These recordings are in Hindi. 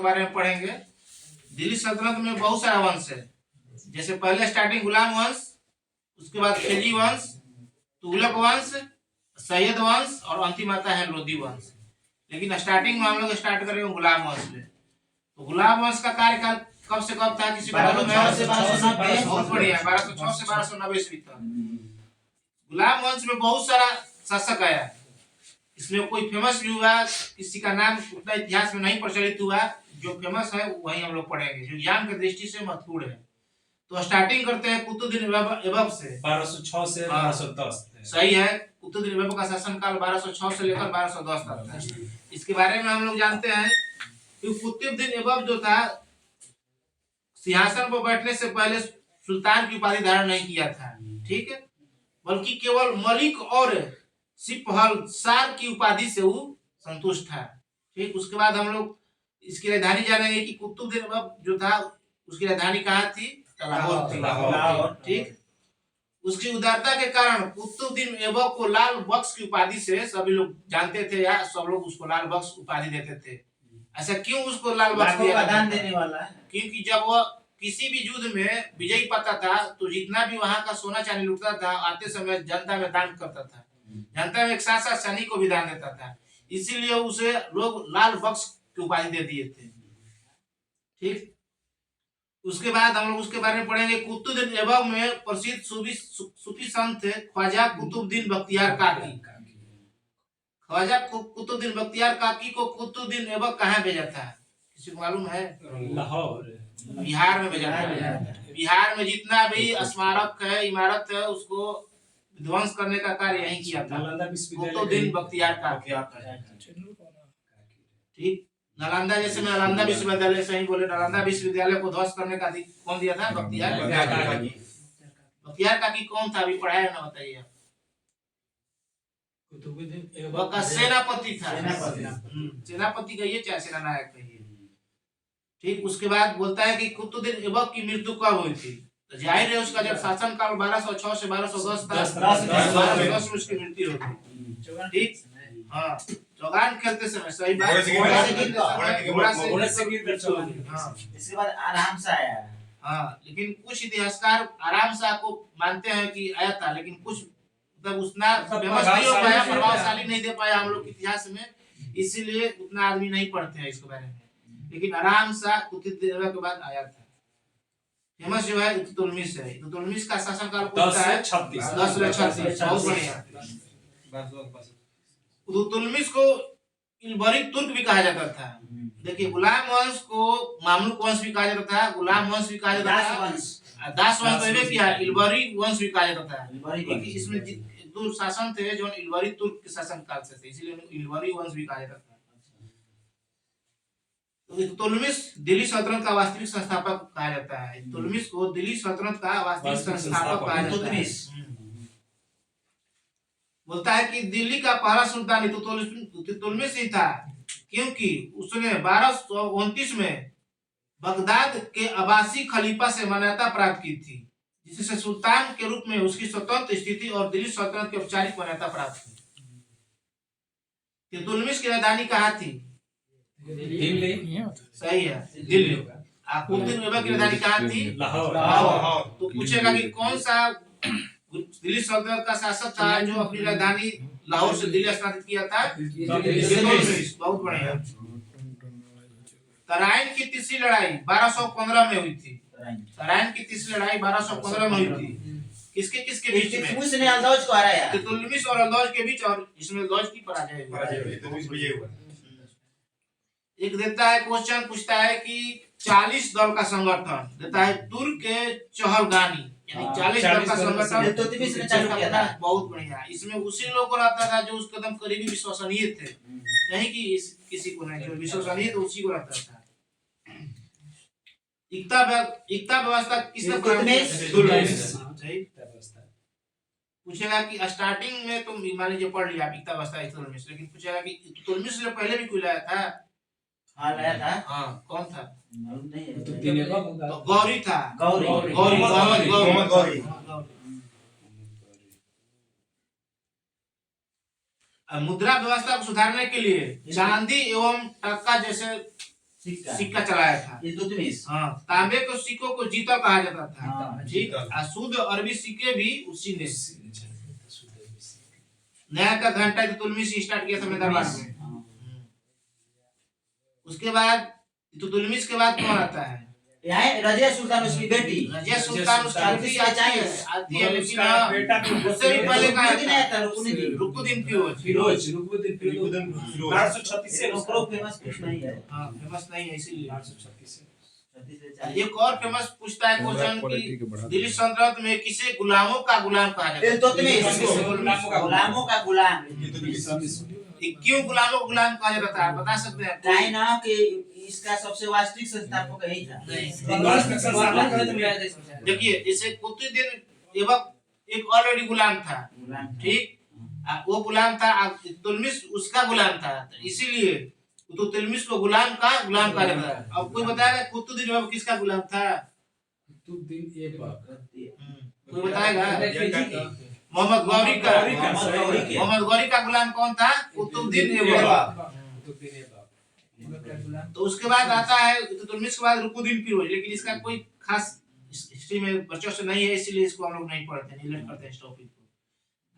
बारे में पढ़ेंगे। दिल्ली सल्तनत में बहुत सारा वंश है, जैसे पहले स्टार्टिंग गुलाम वंश, उसके बाद खिलजी वंश, तुगलक वंश, सैयद वंश और अंतिम आता है लोधी वंश। लेकिन स्टार्टिंग में हम लोग स्टार्ट करेंगे गुलाम वंश में। तो गुलाम वंश का कार्यकाल कब से कब था, किसी को मालूम है? 1206 से 1290। बहुत बढ़िया, 1206 से 1290 ईस्वी तक गुलाम वंश में बहुत सारा शासक आया। इसमें कोई फेमस भी हुआ, किसी का नाम उतना इतिहास में नहीं प्रचलित हुआ। जो फेमस है वही हम लोग पढ़ेंगे, जो ज्ञान की दृष्टि से महत्वपूर्ण है। तो स्टार्टिंग करते हैं कुतुबुद्दीन ऐबक से। 1206 से 1210। सही है, कुतुबुद्दीन ऐबक का शासनकाल 1206 से लेकर 1210 तक था। इसके बारे में हम लोग जानते हैं कि कुतुबुद्दीन ऐबक जो था, सिंहासन पर बैठने से पहले सुल्तान की उपाधि धारण नहीं किया था, ठीक है, बल्कि केवल मलिक और सिपहलसार की उपाधि से वो संतुष्ट था। ठीक, उसके बाद हम लोग इसकी राजधानी जानेंगे कि कुतुबुद्दीन ऐबक जो था उसकी राजधानी कहाँ थी? लाहौर थी। ठीक, उसकी उदारता के कारण कुतुबुद्दीन ऐबक को लाल बख्श की उपाधि से सभी लोग जानते थे, या सब लोग उसको लाल बख्श उपाधि देते थे। ऐसा क्यों उसको लाल बख्श दिया? दान देने वाला है। क्योंकि जब वह किसी भी युद्ध में विजयी पाता था तो जितना भी वहां का सोना चांदी लूटता था, आते समय जनता में दान करता था। जनता में एक साथ साथ सैनिक को भी दान देता था, इसीलिए उसे लोग लाल बख्श की उपाधि दे दिए थे। ठीक, उसके बाद हम लोग उसके बारे में पढ़ेंगे। कुतुबुद्दीन ऐबक में प्रसिद्ध सूफी संत थे ख्वाजा कुतुबुद्दीन बख्तियार काकी। ख्वाजा कुतुबुद्दीन बख्तियार काकी को कुतुबुद्दीन ऐबक कहाँ भेजा था, किसी को मालूम है? लाहौर, बिहार में भेजा था। बिहार में जितना भी स्मारक है, इमारत है, उसको ध्वंस करने का कार्य यही किया था कुतुबुद्दीन बख्तियार काकी। ठीक, नालंदा, जैसे मैं नालंदा विश्वविद्यालय से ही बोले, नालंदा विश्वविद्यालय को ध्वस्त करने का कौन दिया था? बख्तियार काकी। बख्तियार काकी कौन था, अभी पढ़ाया ना, बताइए। वह का सेनापति था। सेनापति कहिए चाहे सेनानायक कहिए। ठीक, उसके बाद बोलता है कि कुतुबुद्दीन ऐबक की मृत्यु कब हुई थी? तो जाहिर है उसका जब शासन काल 1206 से 1210 तक, 1210 में उसकी मृत्यु हो गई। ठीक, हाँ, चौगान खेलते समय, सही बात। इसके बाद आराम से आया। हाँ, लेकिन कुछ इतिहासकार आराम शाह को मानते हैं कि आया था, लेकिन कुछ मतलब उतना फेमस नहीं हो पाया, प्रभावशाली नहीं दे पाया हम लोग इतिहास में, इसीलिए उतना आदमी नहीं पढ़ते हैं इसके बारे में। लेकिन आराम शाह कुतुबुद्दीन ऐबक के बाद आया था। फेमस जो है इल्तुतमिश है। इल्तुतमिश का शासनकाल पूछता है 1036। बहुत बढ़िया। इल्तुतमिश को इल्बरिक तुर्क भी कहा जाता था। देखिए, गुलाम वंश को मामलुक वंश भी कहा जाता था, गुलाम वंश भी कहा जाता था, दास वंश तो ये किया, इल्बरी वंश भी कहा जाता था। इसमें दो शासन थे जो इल्बरी तुर्क के शासन काल से थे, इसीलिए इल्बरी वंश भी कहा जाता था। तो इल्तुतमिश दिल्ली सल्तनत का वास्तविक संस्थापक कहा जाता है। इल्तुतमिश को दिल्ली सल्तनत का वास्तविक संस्थापक कहा जाता है। बोलता है कि दिल्ली का पहला सुल्तान इल्तुतमिश ही था, क्योंकि उसने 1229 में बगदाद के अब्बासी खलीफा से मान्यता प्राप्त की थी, जिससे सुल्तान के रूप में उसकी स्वतंत्र स्थिति और दिल्ली सल्तनत की औपचारिक मान्यता प्राप्त हुई। इल्तुतमिश की राजधानी कहाँ थी? दिल्ली। सही है, दिल्ली। कुतुबुद्दीन ऐबक की राजधानी कहाँ थी? लाहौर। तो पूछेगा कि कौन सा दिल्ली सल्तनत का शासक था जो अपनी राजधानी लाहौर से दिल्ली स्थानांतरित किया था? इल्तुतमिश। बहुत बढ़िया। तराइन की तीसरी लड़ाई 1215 में हुई थी। तराइन की तीसरी लड़ाई 1215 में हुई थी। किसके किसके बीच में? उसने अल्दौज को हराया। इल्तुतमिश और अल्दौज के बीच, और इसमें अल्दौज की पराजय हुई। एक देता है क्वेश्चन, पूछता है कि 40 दल का संगठन देता है तुर्क के चहलगानी, यानी 40 दल का संगठन इल्तुतमिश ने चालू किया था। बहुत बढ़िया। इसमें उसी लोग को रहता था जो उसके एकदम करीबी विश्वसनीय थे, नहीं कि किसी को नहीं, जो विश्वसनीय तो उसी को रहता था। इक्ता व्यवस्था किसने पूछेगा कि स्टार्टिंग में तुम मान लीजिए पढ़ लिया इक्ता व्यवस्था इल्तुतमिश, लेकिन पूछेगा कि इल्तुतमिश से पहले भी कोई लाया था? हाँ, लाया था। हाँ, कौन था? मालूम नहीं है। तो गौरी था। गौरी। मुद्रा व्यवस्था को सुधारने के लिए चांदी एवं टक्का जैसे सिक्का चलाया था। इल्तुतमिश। हाँ, तांबे के सिक्कों को जीतल कहा जाता था। हाँ, ठीक, और शुद्ध अरबी सिक्के भी उसी ने। नया का घंटा इल्तुतमिश स्टार्ट किया था अपने दरबार में। हाँ। उसके बाद इल्तुतमिश के बाद कौन आता है? यहाँ रजिया सुल्तान उसकी बेटी। रजिया सुल्तान उसकी बेटी आती है, लेकिन उसका बेटा उससे भी पहले का रुकनुद्दीन आया था, रुकनुद्दीन। रुकनुद्दीन फिरोज। फिरोज रुकनुद्दीन फिरोज 1236 से ओकरो फेमस कुछ नहीं है। हाँ, फेमस नहीं है इसीलिए। 1236 से 36 से 40। एक और फेमस पूछता है क्वेश्चन कि दिल्ली सल्तनत में किसे गुलामों का गुलाम कहा जाता है? इल्तुतमिश। गुलामों का गुलाम। ये क्यों गुलामों को गुलाम कहा जाता था, आप बता सकते हैं? काहे ना कि इसका सबसे वास्तविक संस्थापक यही था। देखिए, जैसे कुतुबुद्दीन ऐबक एक ऑलरेडी गुलाम था, गुलाम था। ठीक, वो गुलाम था, इल्तुतमिश उसका गुलाम था, तो इसीलिए इल्तुतमिश को गुलाम कहा जाता है। अब कोई बताएगा कुतुबुद्दीन ऐबक किसका गुलाम था? कुतुबुद्दीन ऐबक कोई बताएगा? मोहम्मद गौरी का। मोहम्मद गौरी का गुलाम कौन था? कुतुबुद्दीन ऐबक। तो उसके बाद आता है इल्तुतमिश के बाद रुकनुद्दीन फिरोज, लेकिन इसका कोई खास हिस्ट्री में वर्चस्व नहीं है, इसीलिए इसको हम लोग नहीं पढ़ते, नेगलेक्ट करते हैं इस टॉपिक को।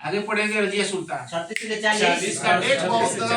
आगे पढ़ेंगे रजिया सुल्तान। 36 से 40। इसका डेट बहुत